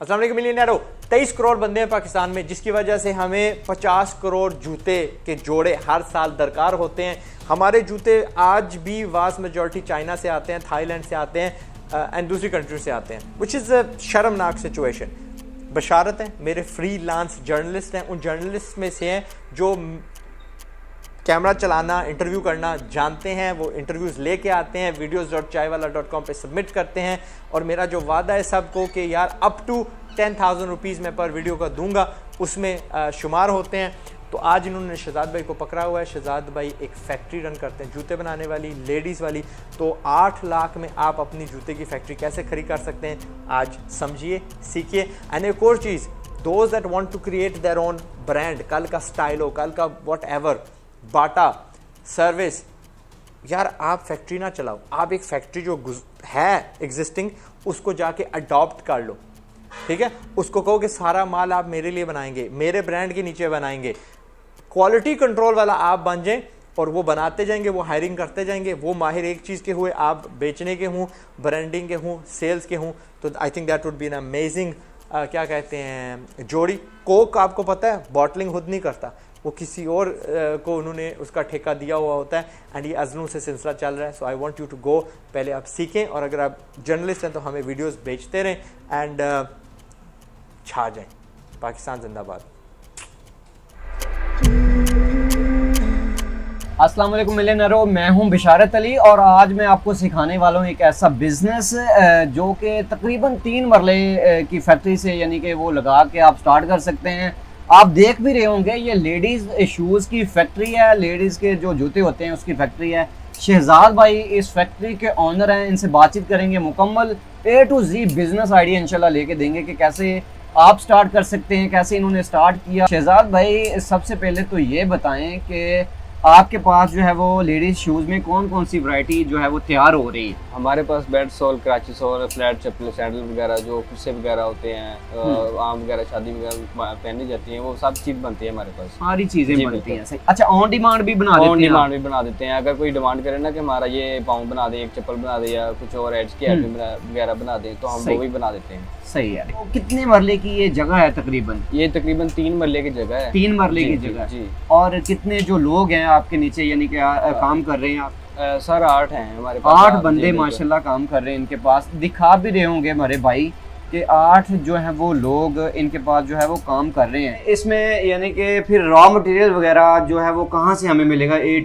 अस्सलाम वालेकुम मिलियनेरो। 23 करोड़ बंदे हैं पाकिस्तान में, जिसकी वजह से हमें 50 करोड़ जूते के जोड़े हर साल दरकार होते हैं। हमारे जूते आज भी वास्ट मेजॉरिटी चाइना से आते हैं, थाईलैंड से आते हैं एंड दूसरी कंट्री से आते हैं, विच इज़ अ शर्मनाक सिचुएशन। बशारत हैं, मेरे फ्रीलांस जर्नलिस्ट हैं, उन जर्नलिस्ट में से हैं जो कैमरा चलाना, इंटरव्यू करना जानते हैं। वो इंटरव्यूज़ लेके आते हैं, videos.chaiwala.com पे सबमिट करते हैं। और मेरा जो वादा है सबको कि यार अप टू 10,000 रुपीज़ मैं पर वीडियो का दूंगा, उसमें शुमार होते हैं। तो आज इन्होंने शहजाद भाई को पकड़ा हुआ है। शहजाद भाई एक फैक्ट्री रन करते हैं, जूते बनाने वाली, लेडीज़ वाली। तो 8 लाख में आप अपनी जूते की फैक्ट्री कैसे खड़ी कर सकते हैं, आज समझिए, सीखिए। एंड एक और चीज़, those that want to create their own brand, कल का स्टाइल हो, कल का वॉट एवर, बाटा सर्विस, यार आप फैक्ट्री ना चलाओ, आप एक फैक्ट्री जो है एग्जिस्टिंग उसको जाके अडॉप्ट कर लो, ठीक है। उसको कहो कि सारा माल आप मेरे लिए बनाएंगे, मेरे ब्रांड के नीचे बनाएंगे, क्वालिटी कंट्रोल वाला आप बन जाएं और वो बनाते जाएंगे, वो हायरिंग करते जाएंगे। वो माहिर एक चीज़ के हुए, आप बेचने के हों, ब्रांडिंग के हों, सेल्स के हों, तो I think that would be an amazing क्या कहते हैं जोड़ी। कोक आपको पता है बॉटलिंग खुद नहीं करता, वो किसी और को उन्होंने उसका ठेका दिया हुआ होता है। एंड ये अज़लों से सिलसिला चल रहा है। So I want you to go, पहले आप सीखें, और अगर आप जर्नलिस्ट हैं तो हमें वीडियोस भेजते रहें एंड छा जाएं। पाकिस्तान जिंदाबाद। अस्सलाम वालेकुम मिलियनेरो, मैं हूं बिशारत अली और आज मैं आपको सिखाने वाला हूं एक ऐसा बिज़नेस जो कि तकरीबन 3 मरले की फैक्ट्री से यानी कि वो लगा के आप स्टार्ट कर सकते हैं। आप देख भी रहे होंगे ये लेडीज़ शूज़ की फैक्ट्री है, लेडीज़ के जो जूते होते हैं उसकी फैक्ट्री है। शहजाद भाई इस फैक्ट्री के ऑनर हैं, इनसे बातचीत करेंगे, मुकम्मल A to Z business idea इंशाल्लाह लेके देंगे कि कैसे आप स्टार्ट कर सकते हैं, कैसे इन्होंने स्टार्ट किया। शहजाद भाई सबसे पहले तो ये बताएं कि आपके पास जो है वो लेडीज शूज़ में कौन कौन सी वैरायटी जो है वो तैयार हो रही है? हमारे पास bed sole, Karachi sole, flat चप्पल, सैंडल वगैरह जो कुर्से वगैरह होते हैं, आम वगैरह शादी वगैरह पहनी जाती हैं, वो सब चीज़ बनती है हमारे पास, सारी चीज़ें बनती हैं। सही। अच्छा, ऑन डिमांड भी बना देते हैं? ऑन डिमांड भी बना देते हैं। अगर कोई डिमांड करे ना कि हमारा ये पाउंड बना दे, एक चप्पल बना दे, या कुछ और एड्स के आइटम वगैरह बना दे, तो हम वो भी बना देते हैं। सही है। तो कितने मरले की ये जगह है तकरीबन? ये तकरीबन 3 मरले की जगह है। 3 मरले की जगह जी। और कितने जो लोग हैं आपके नीचे यानी कि काम कर रहे हैं आप? सर 8 हैं हमारे पास। 8 बंदे माशाल्लाह काम कर रहे हैं इनके पास। दिखा भी रहे होंगे हमारे भाई कि 8 जो है वो लोग इनके पास जो है वो काम कर रहे हैं। इसमें यानी कि फिर रॉ मटेरियल वगैरह जो है वो कहाँ से हमें मिलेगा? A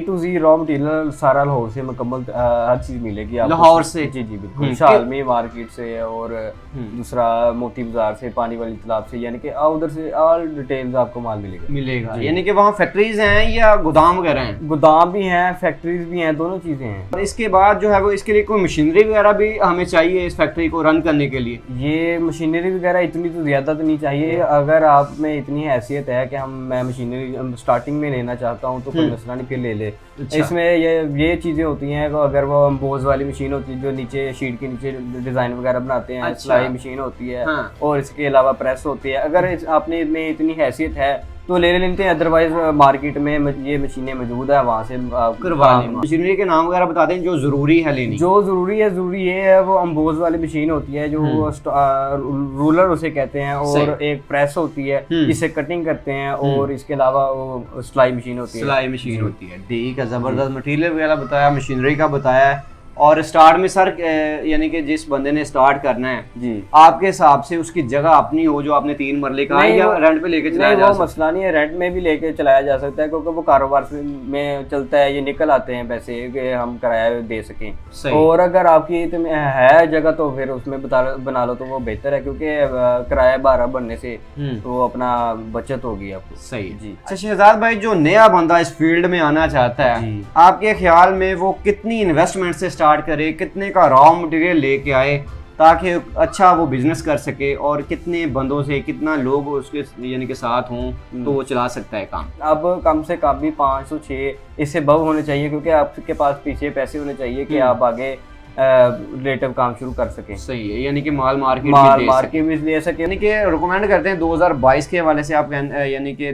to Z raw material सारा लाहौर से मुकम्मल हर चीज़ मिलेगी आपको। लाहौर से? जी जी बिल्कुल। शालमी मार्केट से और दूसरा मोती बाजार से, पानी वाली तालाब से, यानी कि उधर से ऑल डिटेल्स आपको माल मिलेगा। यानी कि वहाँ फैक्ट्रीज हैं या गोदाम वगैरह हैं? गोदाम भी हैं, फैक्ट्रीज भी हैं, दोनों चीज़ें हैं। और इसके बाद जो है वो इसके लिए कोई मशीनरी वगैरह भी हमें चाहिए इस फैक्ट्री को रन करने के लिए? ये मशीनरी वगैरह इतनी तो ज़्यादा तो नहीं चाहिए। अगर आप में इतनी हैसियत है कि मैं मशीनरी स्टार्टिंग में लेना चाहता हूँ तो कोई मसला नहीं, फिर ले ले। अच्छा। इसमें ये चीज़ें होती हैं, अगर वो एम्बोज वाली मशीन होती है जो नीचे शीट के नीचे डिज़ाइन वगैरह बनाते हैं, सिलाई मशीन होती है, और इसके अलावा प्रेस होती है। अगर आपने में इतनी हैसियत है तो ले लेते हैं, अदरवाइज मार्केट में ये मशीनें मौजूद है, वहाँ से करवा लें। मशीनरी के नाम वगैरह बता दें जो ज़रूरी है लेनी। जो ज़रूरी ये है वो एम्बोज वाली मशीन होती है, जो रूलर उसे कहते हैं, और एक प्रेस होती है जिससे कटिंग करते हैं, और इसके अलावा वो सिलाई मशीन होती है। सिलाई मशीन होती है, ठीक है। ज़बरदस्त मटीरियल वगैरह बताया, मशीनरी का बताया है। और स्टार्ट में सर यानी कि जिस बंदे ने स्टार्ट करना है जी, आपके हिसाब से उसकी जगह अपनी हो जो आपने 3 मरले का, या रेंट पे लेके चलाया जा सकता है? मसला नहीं है, रेंट में भी लेके चलाया जा सकता है, क्योंकि वो कारोबार में चलता है, ये निकल आते हैं पैसे कि हम किराया दे सकें। और अगर आपकी है जगह तो फिर उसमें बना लो तो वो बेहतर है, क्योंकि किराया बारह बनने से तो अपना बचत होगी आपको। सही जी। अच्छा शहजाद भाई, जो नया बंदा इस फील्ड में आना चाहता है, आपके ख्याल में वो कितनी इन्वेस्टमेंट से स्टार्ट करे, कितने का रॉ मटेरियल लेके आए ताकि अच्छा वो बिजनेस कर सके, और कितने बंदों से, कितना लोग उसके यानी के साथ हों तो वो चला सकता है काम? अब कम से कम भी 500-6 इससे बहु होने चाहिए, क्योंकि आपके पास पीछे पैसे होने चाहिए कि आप आगे रिलेटिव काम शुरू कर सकें। सही है, यानी कि माल मार्केट भी ले सके। यानी कि रिकमेंड करते हैं 2022 के हवाले से आप यानी कि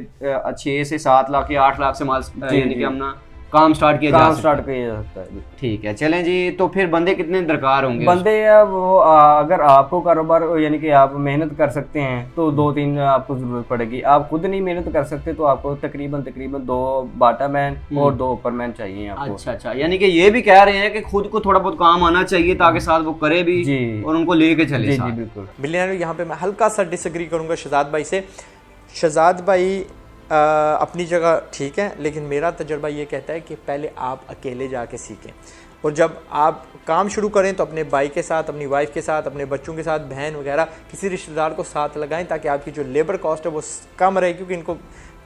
6 से 7 लाख या 8 लाख से माल यानी कि हम ना काम स्टार्ट किया जा सकता स्टार्ट किया जा सकता है। ठीक है, चलें जी। तो फिर बंदे कितने दरकार होंगे? बंदे वो अगर आपको कारोबार यानी कि आप मेहनत कर सकते हैं तो 2-3 आपको जरूरत पड़ेगी। आप खुद नहीं मेहनत कर सकते तो आपको तकरीबन 2 बाटा मैन और 2 ऊपर मैन चाहिए आपको। अच्छा, यानी कि ये भी कह रहे हैं कि खुद को थोड़ा बहुत काम आना चाहिए ताकि साथ वो करे भी जी और उनको लेके चले। जी बिल्कुल। बिलियनर यहाँ पे मैं हल्का सा डिसएग्री करूँगा शहजाद भाई से। शहजाद भाई अपनी जगह ठीक है, लेकिन मेरा तजर्बा ये कहता है कि पहले आप अकेले जाके सीखें, और जब आप काम शुरू करें तो अपने भाई के साथ, अपनी वाइफ के साथ, अपने बच्चों के साथ, बहन वगैरह किसी रिश्तेदार को साथ लगाएं ताकि आपकी जो लेबर कॉस्ट है वो कम रहे, क्योंकि इनको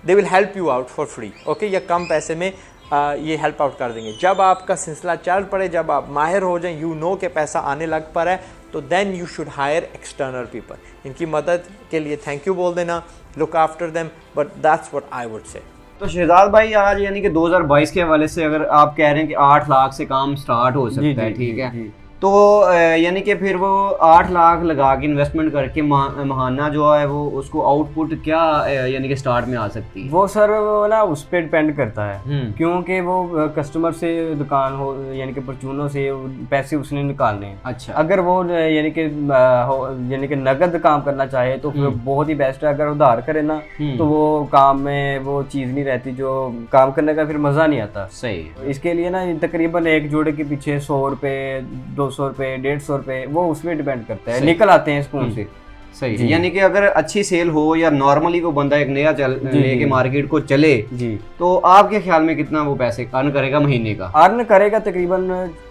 they will help you out for free, okay, या कम पैसे में ये हेल्प आउट कर देंगे। जब आपका सिलसिला चल पड़े, जब आप माहिर हो जाएं, यू नो के पैसा आने लग पर है, तो then you should hire external people. इनकी मदद के लिए थैंक यू बोल देना, look after them, but that's what I would say. तो शहजाद भाई आज यानी कि 2022 के हवाले से अगर आप कह रहे हैं कि 8 लाख से काम स्टार्ट हो सकता है, ठीक है, तो यानी कि फिर वो 8 लाख लगा के इन्वेस्टमेंट करके महाना जो है वो उसको आउटपुट क्या यानी कि स्टार्ट में आ सकती है? वो सर वो ना उस पर डिपेंड करता है, क्योंकि वो कस्टमर से दुकान हो यानी कि परचूनों से पैसे उसने निकालने हैं। अच्छा, अगर वो यानी कि नगद काम करना चाहे तो फिर बहुत ही बेस्ट है। अगर उधार करे ना तो वो काम में वो चीज़ नहीं रहती, जो काम करने का फिर मज़ा नहीं आता। सही। इसके लिए ना तकरीबन एक जोड़े के पीछे 100 रुपये, 200 रुपये, 150 रुपये, वो उसमें डिपेंड करता है, निकल आते हैं स्पून से। सही। यानी कि अगर अच्छी सेल हो या नॉर्मली वो बंदा एक नया लेके मार्केट को चले जी, तो आपके ख्याल में कितना वो पैसे अर्न करेगा महीने का? अर्न करेगा तकरीबन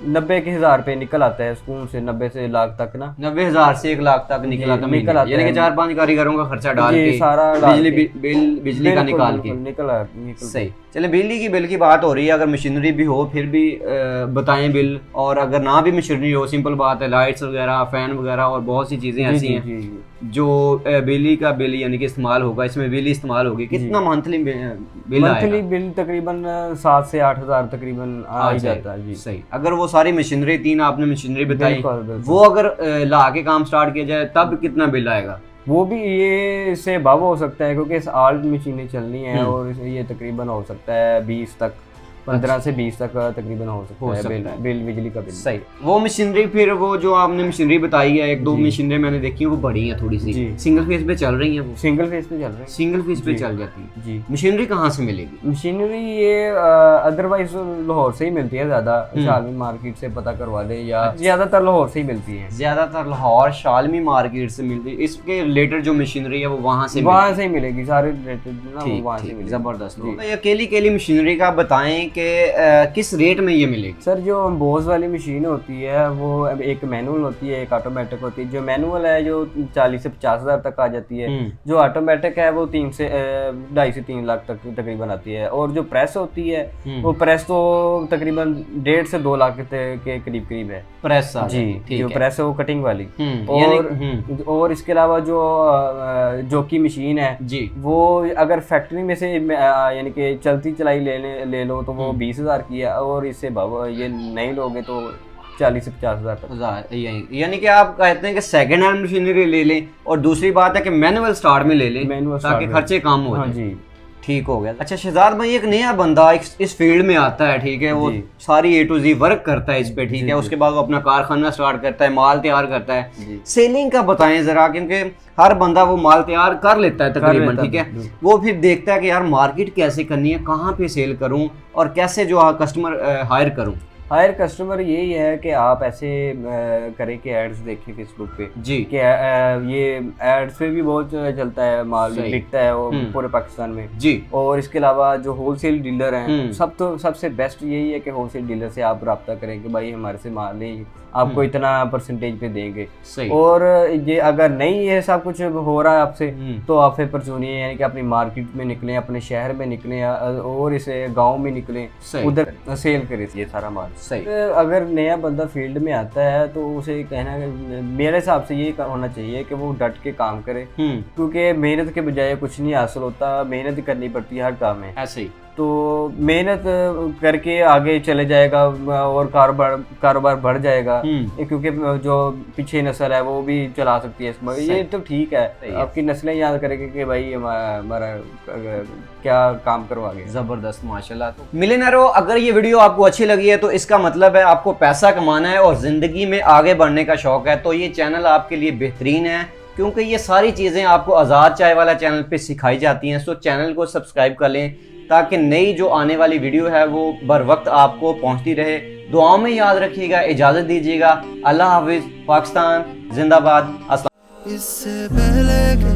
90,000 रुपये निकल आता है स्पून से, 90 से लाख तक ना, 90,000 से 1 लाख तक निकल आता है, यानी कि 4-5 कारीगरों का खर्चा डाल के सारा बिजली का निकाल के निकल। सही। चले, बिजली की बिल की बात हो रही है, अगर मशीनरी भी हो फिर भी बताएं बिल, और अगर ना भी मशीनरी हो, सिंपल बात है, लाइट्स वगैरह, फैन वगैरह और बहुत सी चीज़ें ऐसी हैं जो बिजली का बिल यानी कि इस्तेमाल होगा, इसमें बिजली इस्तेमाल होगी, कितना मंथली बिल आएगा? मंथली बिल तकरीबन 7 से 8 हज़ार तकरीबन आ ही जाता है जी। सही। अगर वो सारी मशीनरी, 3 आपने मशीनरी बताई, वो अगर ला के काम स्टार्ट किया जाए तब कितना बिल आएगा? वो भी ये इससे भाव हो सकता है, क्योंकि 8 मशीनें चलनी है और ये तकरीबन हो सकता है 20 तक, 15 से 20 तक तकरीबन हो सकता है बिल बिजली का बिल। सही। वो मशीनरी फिर वो जो आपने मशीनरी बताई है, 1-2 मशीनरी मैंने देखी है वो बड़ी है थोड़ी सी, सिंगल फेस पे चल रही है, वो सिंगल फेस पे चल रही है, सिंगल फेस पे चल जाती है जी। मशीनरी कहाँ से मिलेगी? मशीनरी ये अदरवाइज लाहौर से ही मिलती है, ज्यादा शालमी मार्केट से पता करवा दे, या ज्यादातर लाहौर से ही मिलती है, ज्यादातर लाहौर शालमी मार्केट से मिलती है। इसके रिलेटेड जो मशीनरी है वो वहाँ से ही मिलेगी, सारे रिलेटेड ना वहाँ से मिलेगी। जबरदस्त। तो ये अकेली मशीनरी का बताएं कि किस रेट में ये मिलेगी? सर जो बोस वाली मशीन होती है वो एक मैनुअल होती है, एक ऑटोमेटिक होती है। जो मैनुअल है जो 40 से 50 हज़ार तक आ जाती है, जो ऑटोमेटिक है वो 2.5 से 3 लाख तक तकरीबन आती है, और जो प्रेस होती है वो प्रेस तो तकरीबन 1.5 से 2 लाख के करीब है प्रेस जी, जो प्रेस है वो कटिंग वाली। और इसके अलावा जो की मशीन है जी, वो अगर फैक्ट्री में से यानी कि चलती चलाई ले लो तो वो 20,000 की है, और इससे ये नहीं लोगे तो 40 से 50 हज़ार तक। यानी कि आप कहते हैं कि सेकंड हैंड मशीनरी ले लें, और दूसरी बात है कि मैनुअल स्टार्ट में ले लें ताकि खर्चे कम हो जाए जी। ठीक हो गया। अच्छा शहजाद भाई, एक नया बंदा इस फील्ड में आता है, ठीक है, वो सारी A to Z वर्क करता है इस पे, ठीक है, उसके बाद वो अपना कारखाना स्टार्ट करता है, माल तैयार करता है, सेलिंग का बताएं जरा, क्योंकि हर बंदा वो माल तैयार कर लेता है तकरीबन, ठीक है, वो फिर देखता है कि यार मार्केट कैसे करनी है, कहाँ पे सेल करूँ और कैसे जो कस्टमर हायर करूँ। हायर कस्टमर यही है कि आप ऐसे करें कि एड्स देखें फेसबुक पे जी, कि ये एड्स पे भी बहुत चलता है, माल बिकता है वो पूरे पाकिस्तान में जी। और इसके अलावा जो होलसेल डीलर हैं, सबसे बेस्ट यही है कि होलसेल डीलर से आप रब्ता करें कि भाई हमारे से माल नहीं, आपको इतना परसेंटेज पे देंगे। और ये अगर नहीं ये सब कुछ हो रहा है आपसे, तो आप फिर परचूनिए, यानी कि अपनी मार्केट में निकलें, अपने शहर में निकलें, और इसे गांव में निकलें, उधर सेल करें ये सारा माल। सही। अगर नया बंदा फील्ड में आता है तो उसे कहना, मेरे हिसाब से ये होना चाहिए कि वो डट के काम करे, क्योंकि मेहनत के बजाय कुछ नहीं हासिल होता, मेहनत करनी पड़ती है हर काम में। ऐसे ही तो मेहनत करके आगे चले जाएगा और कारोबार बढ़ जाएगा, क्योंकि जो पीछे नस्ल है वो भी चला सकती है इसमें। ये तो ठीक है, आपकी नस्लें याद करेंगे कि भाई हमारा क्या काम करवागे। जबरदस्त माशाल्लाह। तो मिलियनेरो, अगर ये वीडियो आपको अच्छी लगी है तो इसका मतलब है आपको पैसा कमाना है और जिंदगी में आगे बढ़ने का शौक है, तो ये चैनल आपके लिए बेहतरीन है, क्योंकि ये सारी चीज़ें आपको आज़ाद चाय वाला चैनल पे सिखाई जाती हैं। सो चैनल को सब्सक्राइब कर लें ताकि नई जो आने वाली वीडियो है वो बर वक्त आपको पहुंचती रहे। दुआओं में याद रखिएगा, इजाज़त दीजिएगा। अल्लाह हाफिज़। पाकिस्तान जिंदाबाद। अस्सलाम। इससे पहले कि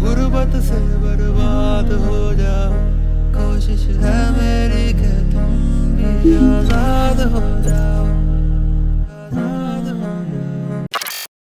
गुर्बत से बर्बाद हो जाओ, कोशिश है मेरी कि तुम भी आजाद हो जाओ।